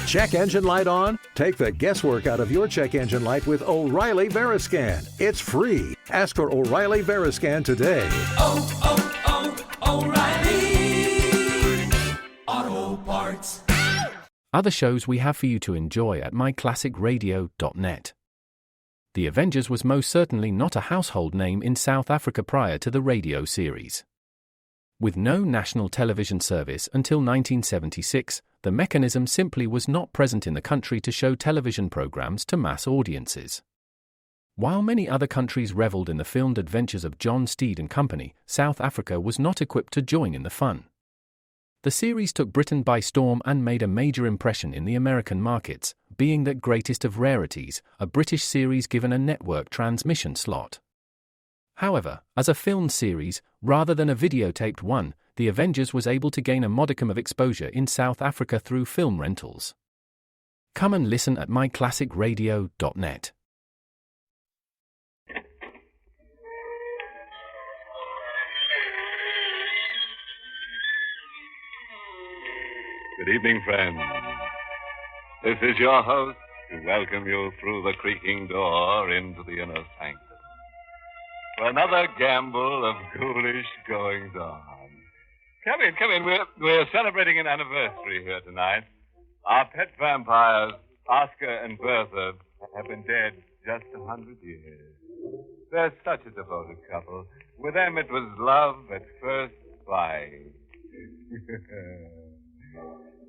Check engine light on? Take the guesswork out of your check engine light with O'Reilly Veriscan. It's free. Ask for O'Reilly Veriscan today. O'Reilly Auto Parts. Other shows we have for you to enjoy at myclassicradio.net. The Avengers was most certainly not a household name in South Africa prior to the radio series. With no national television service until 1976, the mechanism simply was not present in the country to show television programs to mass audiences. While many other countries reveled in the filmed adventures of John Steed and company, South Africa was not equipped to join in the fun. The series took Britain by storm and made a major impression in the American markets, being the greatest of rarities, a British series given a network transmission slot. However, as a film series, rather than a videotaped one, The Avengers was able to gain a modicum of exposure in South Africa through film rentals. Come and listen at myclassicradio.net. Good evening, friends. This is your host to welcome you through the creaking door into the inner sanctum for another gamble of ghoulish goings-on. Come in. We're celebrating an anniversary here tonight. Our pet vampires, Oscar and Bertha, have been dead just 100 years. They're such a devoted couple. With them, it was love at first sight.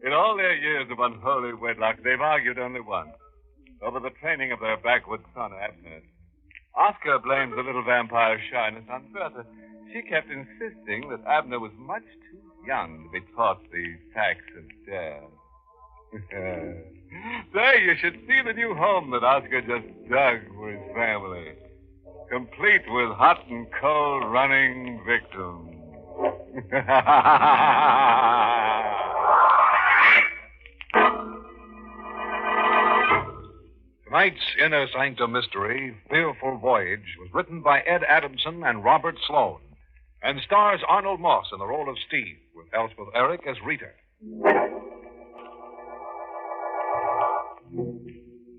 In all their years of unholy wedlock, they've argued only once, over the training of their backward son, Abner. Oscar blames the little vampire's shyness on Bertha. She kept insisting that Abner was much too young to be taught the facts of death. Say, you should see the new home that Oscar just dug for his family, complete with hot and cold running victims. Tonight's Inner Sanctum mystery, Fearful Voyage, was written by Ed Adamson and Robert Sloan, and stars Arnold Moss in the role of Steve, with Elspeth Eric as Rita.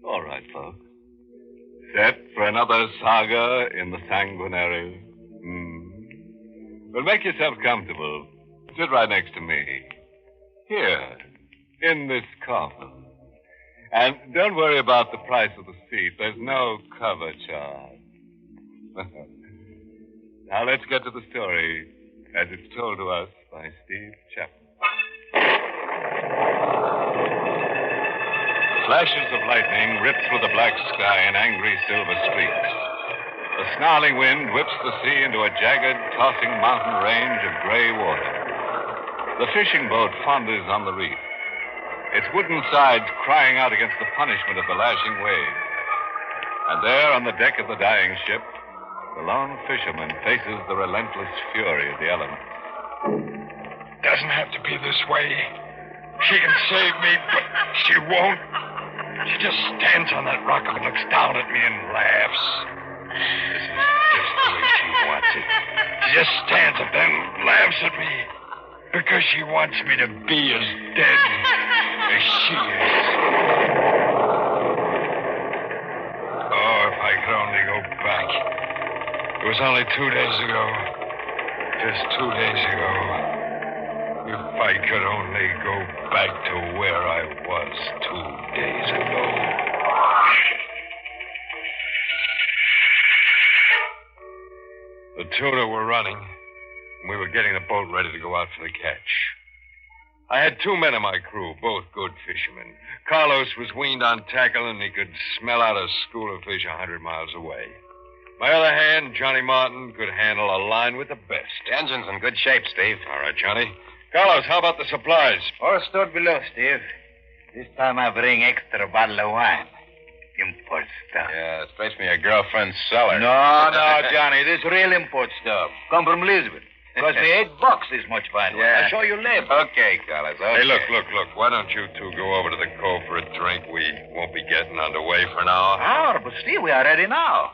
All right, folks. Set for another saga in the sanguinary. Well, make yourself comfortable. Sit right next to me. Here, in this coffin. And don't worry about the price of the seat. There's no cover charge. Now let's get to the story as it's told to us by Steve Chapman. Flashes of lightning rip through the black sky in angry silver streaks. The snarling wind whips the sea into a jagged, tossing mountain range of gray water. The fishing boat founders on the reef, its wooden sides crying out against the punishment of the lashing waves. And there on the deck of the dying ship, the lone fisherman faces the relentless fury of the elements. Doesn't have to be this way. She can save me, but she won't. She just stands on that rock and looks down at me and laughs. This is just the way she wants it. She just stands up there and laughs at me because she wants me to be as dead as she is. Oh, if I could only go back. It was only 2 days ago. Just 2 days ago. If I could only go back to where I was 2 days ago. The tuna were running, and we were getting the boat ready to go out for the catch. I had 2 men in my crew, both good fishermen. Carlos was weaned on tackle, and he could smell out a school of fish 100 miles away. My other hand, Johnny Martin, could handle a line with the best. The engine's in good shape, Steve. All right, Johnny. Carlos, how about the supplies? All stored below, Steve. This time I bring extra bottle of wine. Import stuff. Yeah, straight from your girlfriend's cellar. No, Johnny. This real import stuff. Come from Lisbon. Cost me $8 this much fine wine. I'll show you later. Okay, Carlos. Okay. Hey, look. Why don't you two go over to the cove for a drink? We won't be getting underway for an hour. Hour? But Steve, we are ready now.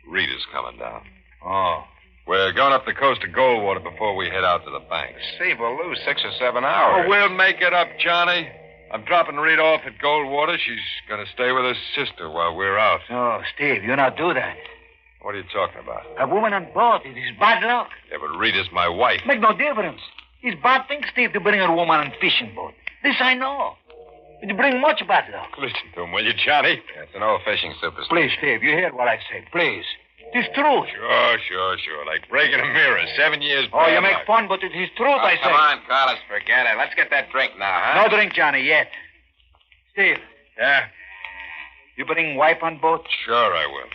Rita's coming down. Oh. We're going up the coast to Goldwater before we head out to the banks. Steve, we'll lose 6 or 7 hours. Oh, we'll make it up, Johnny. I'm dropping Rita off at Goldwater. She's going to stay with her sister while we're out. No, Steve, you not do that. What are you talking about? A woman on board, it is bad luck. Yeah, but Rita's my wife. Make no difference. It's bad thing, Steve, to bring a woman on fishing boat. This I know. It bring much bad luck. Listen to him, will you, Johnny? Yeah, it's an old fishing superstition. Please, Steve, you hear what I say. Please. It is truth. Sure. Like breaking a mirror. 7 years Oh, you bad make luck. fun, but it is truth, I say. Come on, Carlos, forget it. Let's get that drink now, huh? No drink, Johnny, yet. Steve, Yeah? you bring wife on boat? Sure I will.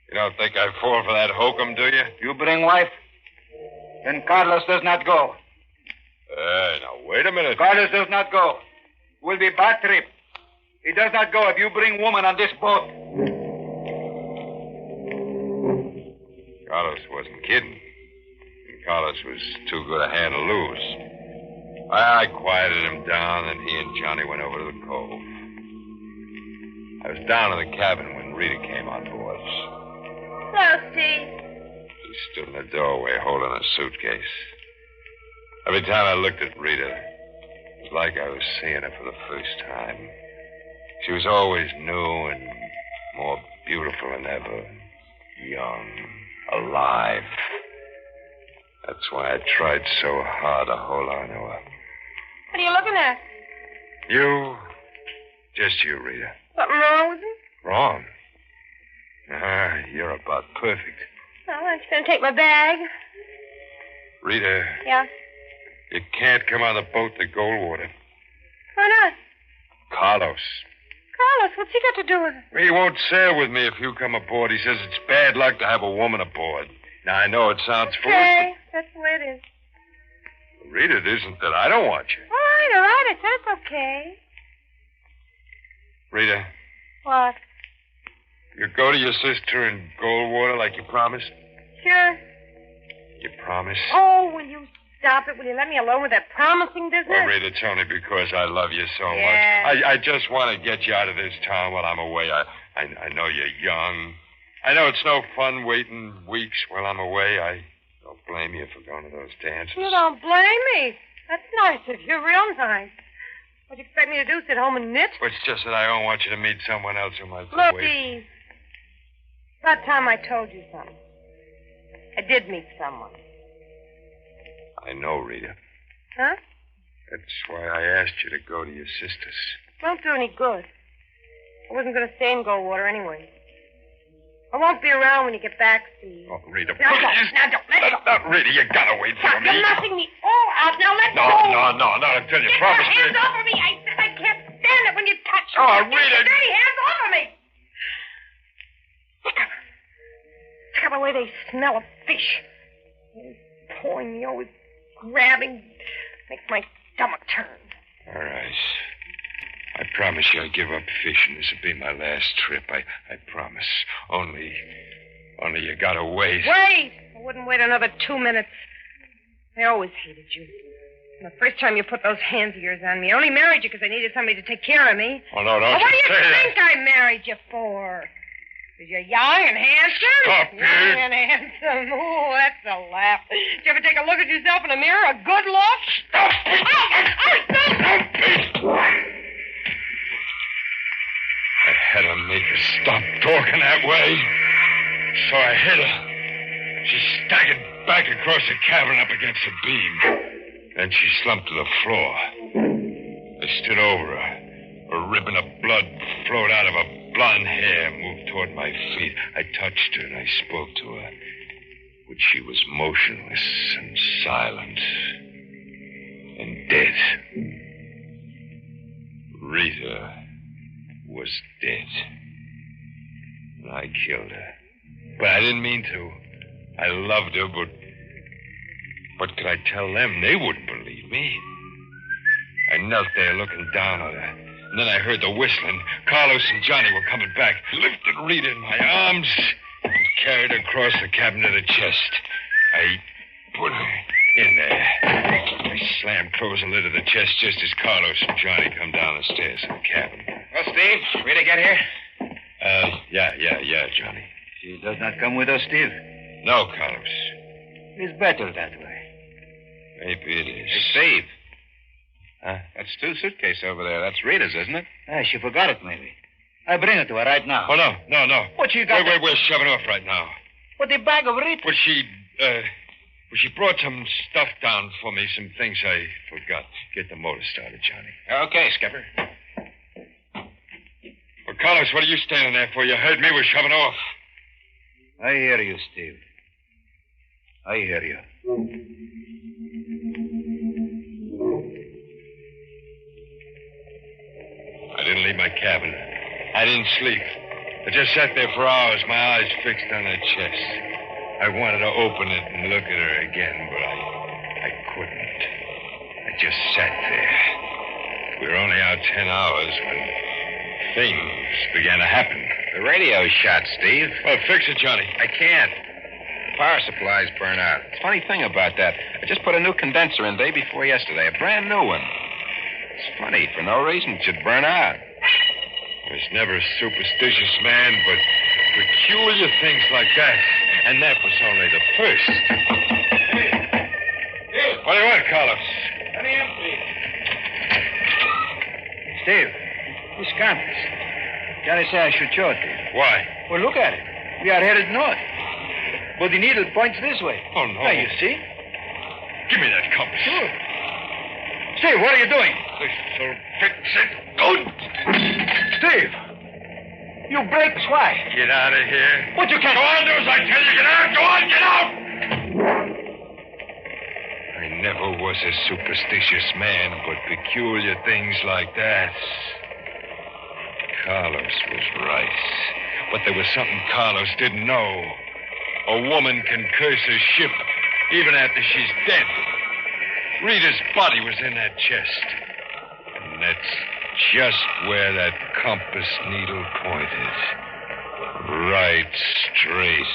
You don't think I'd fall for that hokum, do you? You bring wife? Then Carlos does not go. Now, wait a minute. Carlos does not go. Will be bad trip. He does not go if you bring woman on this boat. Carlos wasn't kidding. Carlos was too good a hand to lose. I quieted him down, and he and Johnny went over to the cove. I was down in the cabin when Rita came on board. Hello, Steve. She stood in the doorway holding a suitcase. Every time I looked at Rita, it was like I was seeing her for the first time. She was always new and more beautiful than ever. Young, alive. That's why I tried so hard to hold on to her. What are you looking at? You? Just you, Rita. Something wrong with me? Wrong? You're about perfect. Well, I'm just going to take my bag. Rita, Yeah? you can't come on the boat to Goldwater. Why not? Carlos. Carlos, what's he got to do with it? He won't sail with me if you come aboard. He says it's bad luck to have a woman aboard. Now, I know it sounds foolish, Okay, that's the way it is. but Rita, it isn't that I don't want you. All right, I said it's okay. Rita, What? you go to your sister in Goldwater like you promised? Sure. You promise? Oh, will you stop it? Will you let me alone with that promising business? Well, Rita, it's only because I love you so Yeah. much. I just want to get you out of this town while I'm away. I know you're young. I know it's no fun waiting weeks while I'm away. I don't blame you for going to those dances. You don't blame me. That's nice of you, real nice. What do you expect me to do, sit home and knit? Well, it's just that I don't want you to meet someone else who might Look, wait. Eve. About time I told you something. I did meet someone. I know, Rita. Huh? That's why I asked you to go to your sister's. Won't do any good. I wasn't going to stay in Goldwater anyway. I won't be around when you get back, Steve. Oh, Rita, Now please. don't. Now don't. Let go. No, Rita, you gotta wait for Stop. me. You're knocking me all out. Now let No, go. not until you Get promise your hands me. off of me. I said I can't stand it when you touch me. Oh, Get your Rita. dirty hands off of me. Look at the way they smell of fish. Always pulling me, always grabbing. Makes my stomach turn. All right. I promise you I'll give up fishing. This will be my last trip. I promise. Only you gotta wait. Wait! I wouldn't wait another 2 minutes. I always hated you. And the first time you put those hands of yours on me, I only married you because I needed somebody to take care of me. Oh, no, don't Well, what do you you say that. think I married you for? Because you're young and handsome? Stop it. Young and handsome. Oh, that's a laugh. Did you ever take a look at yourself in a mirror? A good look? Stop it. Oh, I had to make her stop talking that way. So I hit her. She staggered back across the cabin up against the beam. Then she slumped to the floor. I stood over her. A ribbon of blood flowed out of her blonde hair, moved toward my feet. I touched her and I spoke to her. But she was motionless and silent. And dead. Rita was dead. And I killed her. But I didn't mean to. I loved her, but what could I tell them? They wouldn't believe me. I knelt there looking down on her. And then I heard the whistling. Carlos and Johnny were coming back. I lifted Rita in my arms and carried her across the cabin to the chest. I put her in there. I slammed close the lid of the chest just as Carlos and Johnny come down the stairs to the cabin. Well, Steve, Rita get here? Yeah, Johnny. She does not come with us, Steve. No, Carlos. It's better that way. Maybe it is. Hey, Steve. Huh? That's Stu's suitcase over there. That's Rita's, isn't it? She forgot it, maybe. I bring it to her right now. Oh, no. What you got? Wait, we're shoving off right now. What, the bag of Rita? Well, she brought some stuff down for me, some things I forgot. Get the motor started, Johnny. Okay, Skipper. Well, Carlos, what are you standing there for? You heard me. We're shoving off. I hear you, Steve. I hear you. I didn't leave my cabin. I didn't sleep. I just sat there for hours, my eyes fixed on that chest. I wanted to open it and look at her again, but I couldn't. I just sat there. We were only out 10 hours when things began to happen. The radio's shot, Steve. Well, fix it, Johnny. I can't. The power supply's burnt out. It's a funny thing about that. I just put a new condenser in day before yesterday, a brand new one. It's funny. For no reason, it should burn out. I was never a superstitious man, but peculiar things like that. And that was only the first. Hey, what do you want, Carlos? Let me empty. Steve, this compass. Johnny said I should show it to you. Why? Well, look at it. We are headed north. But the needle points this way. Oh, no. Now, you see? Give me that compass. Sure. Steve, what are you doing? This'll fix it good. Steve! You brakes, why? Get out of here. What you can't... Go on, do as I tell you. Get out. Go on, get out. I never was a superstitious man, but peculiar things like that. Carlos was right. But there was something Carlos didn't know. A woman can curse a ship even after she's dead. Rita's body was in that chest. And that's just where that compass needle pointed. Right straight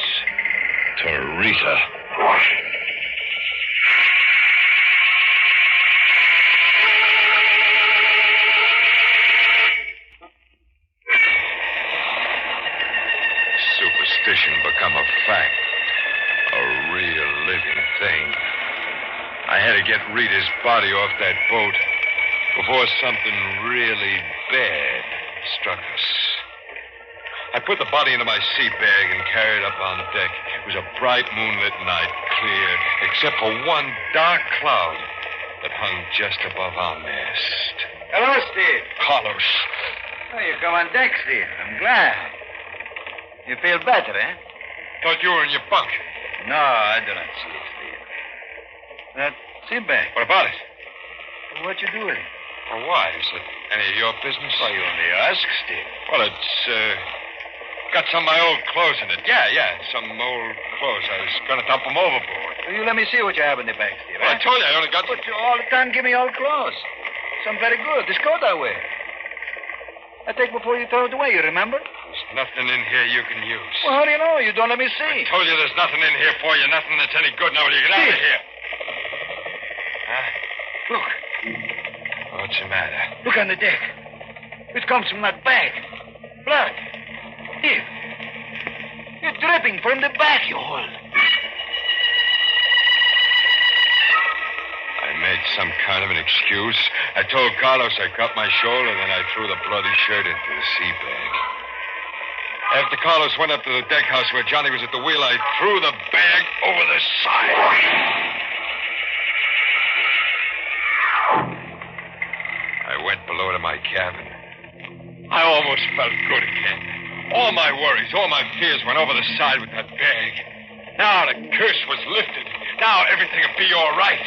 to Rita. Superstition become a fact. A real living thing. I had to get Rita's body off that boat before something really bad struck us. I put the body into my sea bag and carried it up on deck. It was a bright moonlit night, clear, except for one dark cloud that hung just above our mast. Hello, Steve. Carlos. Oh, you come on deck, Steve. I'm glad. You feel better, eh? Thought you were in your bunk. No, I do not sleep, Steve. That sea bag. What about it? What you do with it? Well, why? Is it any of your business? Why, you only ask, Steve. Well, it's, got some of my old clothes in it. Yeah, some old clothes. I was going to dump them overboard. Will you let me see what you have in the bag, Steve? Well, I told you I only got... But you all the time give me old clothes. Some very good. This coat I wear. I take before you throw it away, you remember? There's nothing in here you can use. Well, how do you know? You don't let me see. I told you there's nothing in here for you, nothing that's any good. Now, will you get out of here? Huh? Look. What's the matter? Look on the deck. It comes from that bag. Blood. Here. You're dripping from the back, you hold. I made some kind of an excuse. I told Carlos I cut my shoulder, then I threw the bloody shirt into the sea bag. After Carlos went up to the deck house where Johnny was at the wheel, I threw the bag over the side. I went below to my cabin. I almost felt good again. All my worries, all my fears went over the side with that bag. Now the curse was lifted. Now everything would be all right.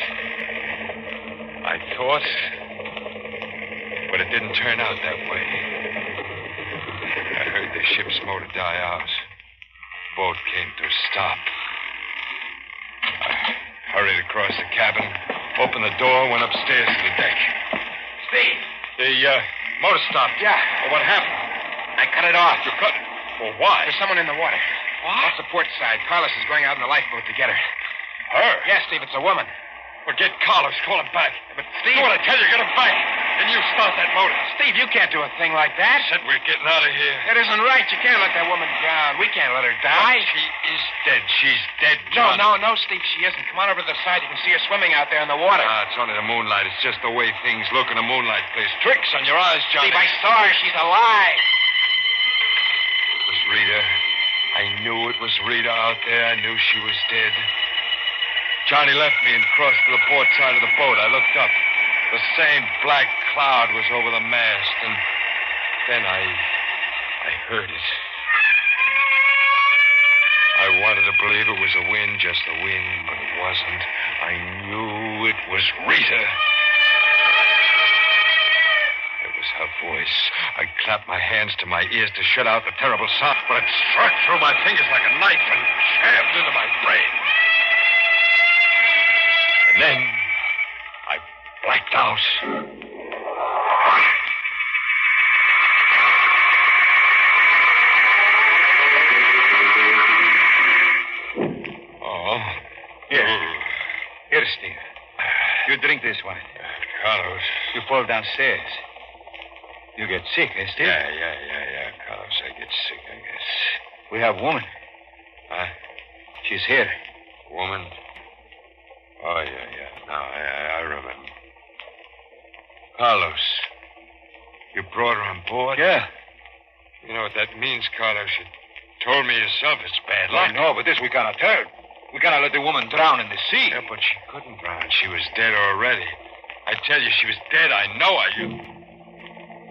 I thought, but it didn't turn out that way. I heard the ship's motor die out. Boat came to a stop. I hurried across the cabin, opened the door, went upstairs to the deck. Steve. The motor stopped. Yeah. Well, what happened? I cut it off. You cut it? Well, why? There's someone in the water. What? Off the port side. Carlos is going out in the lifeboat to get her. Her? Yes, Steve, it's a woman. Well, get Carlos. Call him back. But, Steve... Do what I tell you. Get him back. and you start that motor. Steve, you can't do a thing like that. Said we're getting out of here. It isn't right. You can't let that woman drown. We can't let her die. She is dead. She's dead, No, Johnny. no, Steve, she isn't. Come on over to the side. You can see her swimming out there in the water. It's only the moonlight. It's just the way things look in the moonlight plays tricks on your eyes, Johnny. Steve, I saw her. She's alive. It was Rita. I knew it was Rita out there. I knew she was dead. Johnny left me and crossed to the port side of the boat. I looked up. The same black cloud was over the mast, and then I heard it. I wanted to believe it was the wind, just the wind, but it wasn't. I knew it was Rita. It was her voice. I clapped my hands to my ears to shut out the terrible sound, but it struck through my fingers like a knife and jabbed into my brain. And then I blacked out. Oh. Here, Steve. You drink this wine. Carlos. You fall downstairs. You get sick, eh, Steve? Yeah, Carlos. I get sick, I guess. We have woman. Huh? She's here. Woman? Oh, yeah. Now, I remember. Carlos. You brought her on board? Yeah. You know what that means, Carlos. You told me yourself it's bad luck. I know, but this we cannot turn. We cannot let the woman drown in the sea. Yeah, but she couldn't drown. She was dead already. I tell you, she was dead. I know you.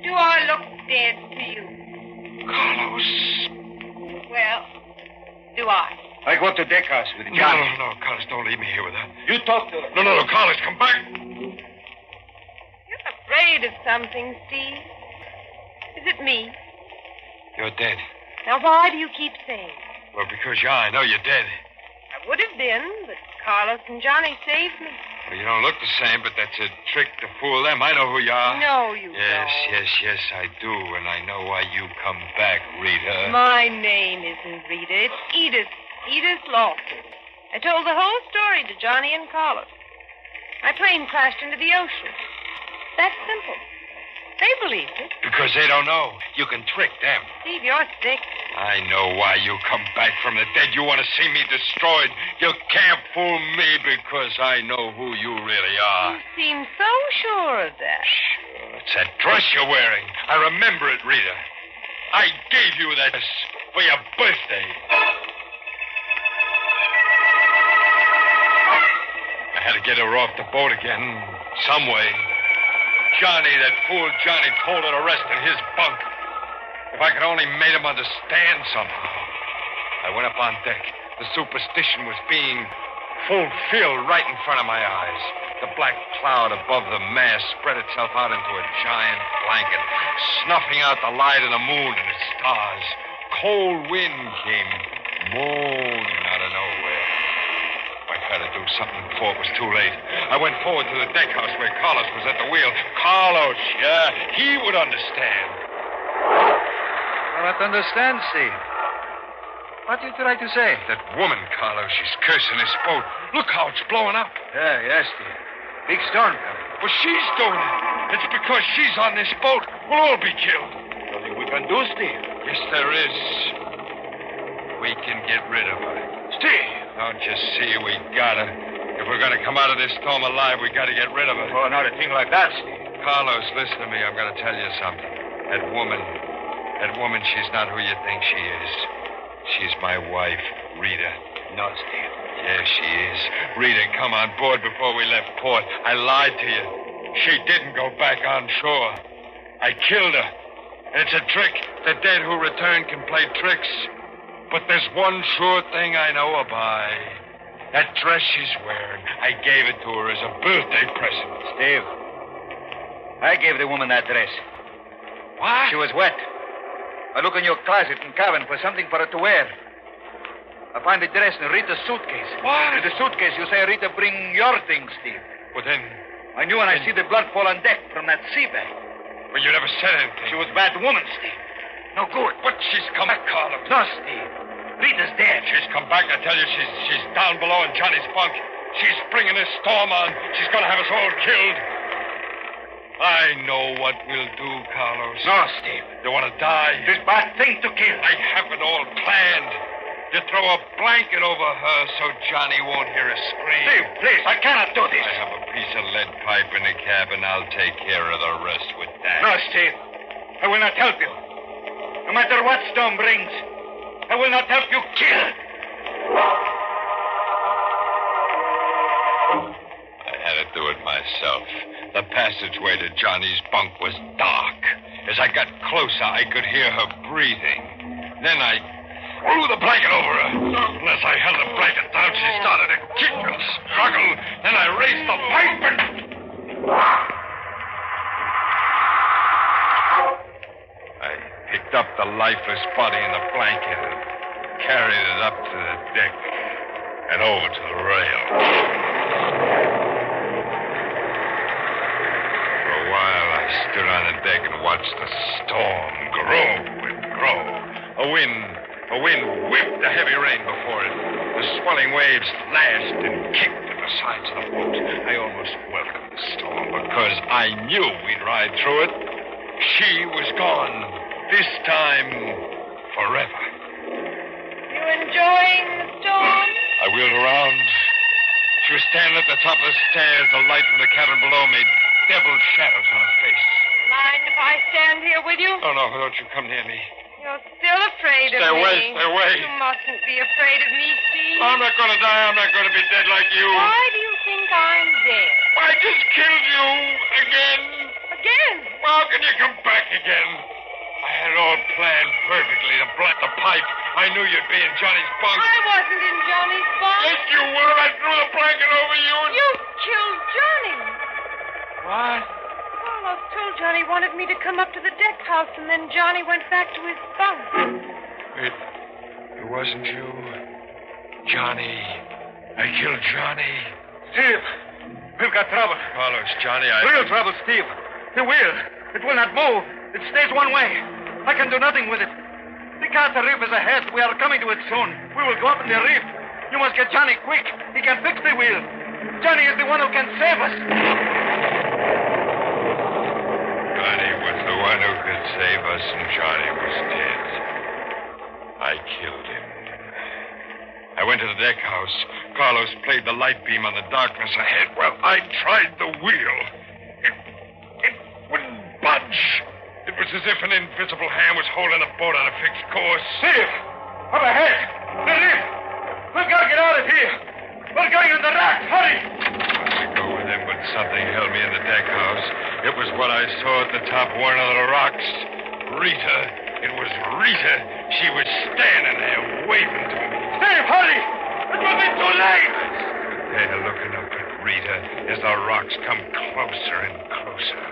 Do I look dead to you? Carlos. Well, do I? I go to deck house with Johnny. No, Carlos, don't leave me here with her. You talk to her. No, Carlos, come back. You're afraid of something, Steve. Is it me? You're dead. Now, why do you keep saying? Well, because I know you're dead. I would have been, but Carlos and Johnny saved me. Well, you don't look the same, but that's a trick to fool them. I know who you are. No, you Yes, don't. I do, and I know why you come back, Rita. My name isn't Rita. It's Edith. Edith Lawson. I told the whole story to Johnny and Carlos. My plane crashed into the ocean. That's simple. They believed it. Because they don't know. You can trick them. Steve, you're sick. I know why you come back from the dead. You want to see me destroyed. You can't fool me because I know who you really are. You seem so sure of that. Sure, it's that dress you're wearing. I remember it, Rita. I gave you that dress for your birthday. I had to get her off the boat again, some way. Johnny, that fool Johnny, told her to rest in his bunk. If I could only made him understand somehow. I went up on deck. The superstition was being fulfilled right in front of my eyes. The black cloud above the mast spread itself out into a giant blanket, snuffing out the light of the moon and the stars. Cold wind came moaning out of nowhere. I had to do something before it was too late. I went forward to the deck house where Carlos was at the wheel. Carlos, yeah, he would understand. I don't understand, Steve. What do you try to say? That woman, Carlos, she's cursing this boat. Look how it's blowing up. Yeah, Steve. Big storm coming. Well, she's doing it. It's because she's on this boat. We'll all be killed. Nothing we can do, Steve. Yes, there is. We can get rid of her. Steve! Don't you see we gotta? If we're gonna come out of this storm alive, we gotta get rid of her. Oh, not a thing like that, Steve. Carlos, listen to me. I'm gonna tell you something. That woman, she's not who you think she is. She's my wife, Rita. No, Steve. Yeah, she is. Rita, come on board before we left port. I lied to you. She didn't go back on shore. I killed her. And it's a trick. The dead who return can play tricks. But there's one sure thing I know her by. That dress she's wearing, I gave it to her as a birthday present. Steve, I gave the woman that dress. What? She was wet. I look in your closet and cabin for something for her to wear. I find the dress in Rita's suitcase. What? In the suitcase, you say, Rita, bring your things, Steve. Well, then... I knew when I see the blood fall on deck from that sea bag. But you never said anything. She was a bad woman, Steve. No good. But she's come back, Carlos. No, Steve. Rita's dead. She's come back. I tell you, she's down below in Johnny's bunk. She's bringing this storm on. She's going to have us all killed. I know what we'll do, Carlos. No, Steve. You want to die? This bad thing to kill. I have it all planned. You throw a blanket over her so Johnny won't hear a scream. Steve, please, I cannot do this. I have a piece of lead pipe in the cabin. I'll take care of the rest with that. No, Steve. I will not help you. No matter what storm brings, I will not help you kill. I had to do it myself. The passageway to Johnny's bunk was dark. As I got closer, I could hear her breathing. Then I threw the blanket over her. As I held the blanket down, she started to kick and struggle. Then I raised the pipe and... I picked up the lifeless body in the blanket and carried it up to the deck and over to the rail. For a while, I stood on the deck and watched the storm grow and grow. A wind whipped the heavy rain before it. The swelling waves lashed and kicked at the sides of the boat. I almost welcomed the storm because I knew we'd ride through it. She was gone. This time, forever. You enjoying the storm? I wheeled around. She was standing at the top of the stairs. The light from the cabin below made devil's shadows on her face. Mind if I stand here with you? Oh, no, don't you come near me. You're still afraid of Stay me. away, stay away. You mustn't be afraid of me, Steve. I'm not going to die. I'm not going to be dead like you. Why do you think I'm dead? I just killed you again. Again? How can you come back again? I had it all planned perfectly. The pipe. I knew you'd be in Johnny's bunk. I wasn't in Johnny's bunk. Yes, you were. I threw the blanket over you. You killed Johnny. What? Carlos told Johnny wanted me to come up to the deck house, and then Johnny went back to his bunk. It wasn't you. Johnny. I killed Johnny. Steve, we've got trouble. Carlos, Johnny, Real trouble, Steve. The wheel. It will not move. It stays one way. I can do nothing with it. The Carter Reef is ahead. We are coming to it soon. We will go up in the reef. You must get Johnny quick. He can fix the wheel. Johnny is the one who can save us. Johnny was the one who could save us, and Johnny was dead. I killed him. I went to the deck house. Carlos played the light beam on the darkness ahead. Well, I tried the wheel. It wouldn't budge. It was as if an invisible hand was holding the boat on a fixed course. Steve, up ahead. The reef. We've got to get out of here. We're going on the raft. Hurry. I go with him, but something held me in the deck house. It was what I saw at the top of one of the rocks. Rita. It was Rita. She was standing there waving to me. Steve, hurry. It will be too late. They're looking up at Rita as the rocks come closer and closer.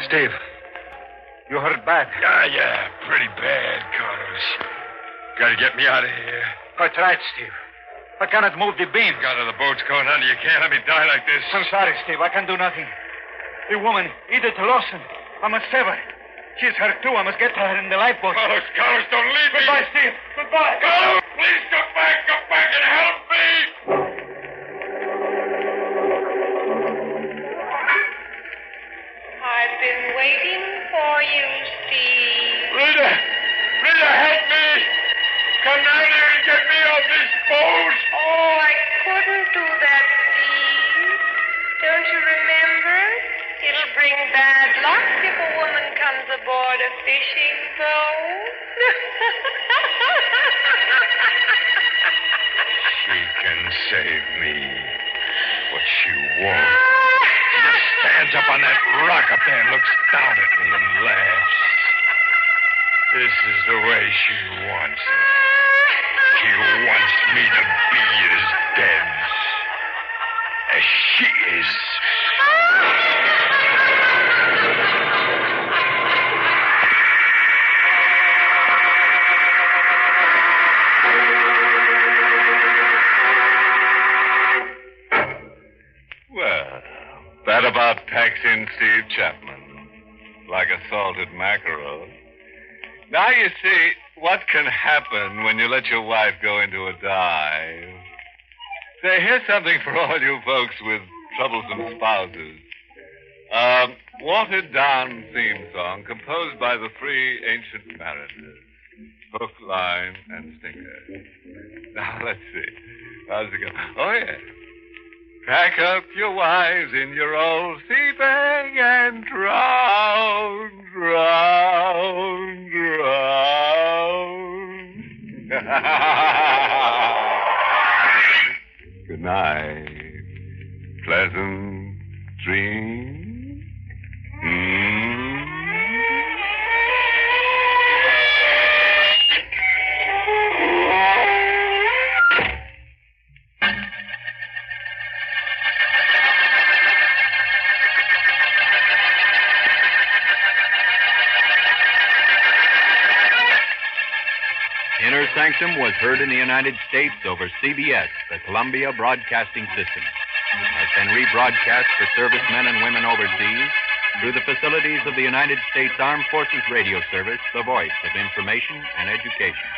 Steve, you hurt bad. Yeah, pretty bad, Carlos. Gotta get me out of here. I tried, Steve. I cannot move the beam. God, the boat's going under. You can't let me die like this. I'm sorry, Steve. I can do nothing. The woman, Edith Lawson. I must save her. She's hurt, too. I must get her in the lifeboat. Carlos, don't leave me. Goodbye, Steve. Goodbye. Carlos, please come back and help me. I've been waiting for you, Steve. Rita, help me. Come down here and get me off this boat. Oh, I couldn't do that, Steve. Don't you remember? It'll bring bad luck if a woman comes aboard a fishing boat. She can save me, but she won't. She just stands up on that rock up there and looks down at me and laughs. This is the way she wants it. She wants me to be as dead as she is. Well, that about packs in Steve Chapman. like a salted mackerel. Now you see what can happen when you let your wife go into a dive. Say, here's something for all you folks with troublesome spouses. Watered down theme song composed by the three ancient mariners. Hook, line, and sinker. Now, let's see. How's it go? Oh, yeah. Pack up your wives in your old sea bag and drown, drown, drown. Good night. Pleasant dreams. Inner Sanctum was heard in the United States over CBS, the Columbia Broadcasting System. Has been rebroadcast for servicemen and women overseas through the facilities of the United States Armed Forces Radio Service, the voice of information and education.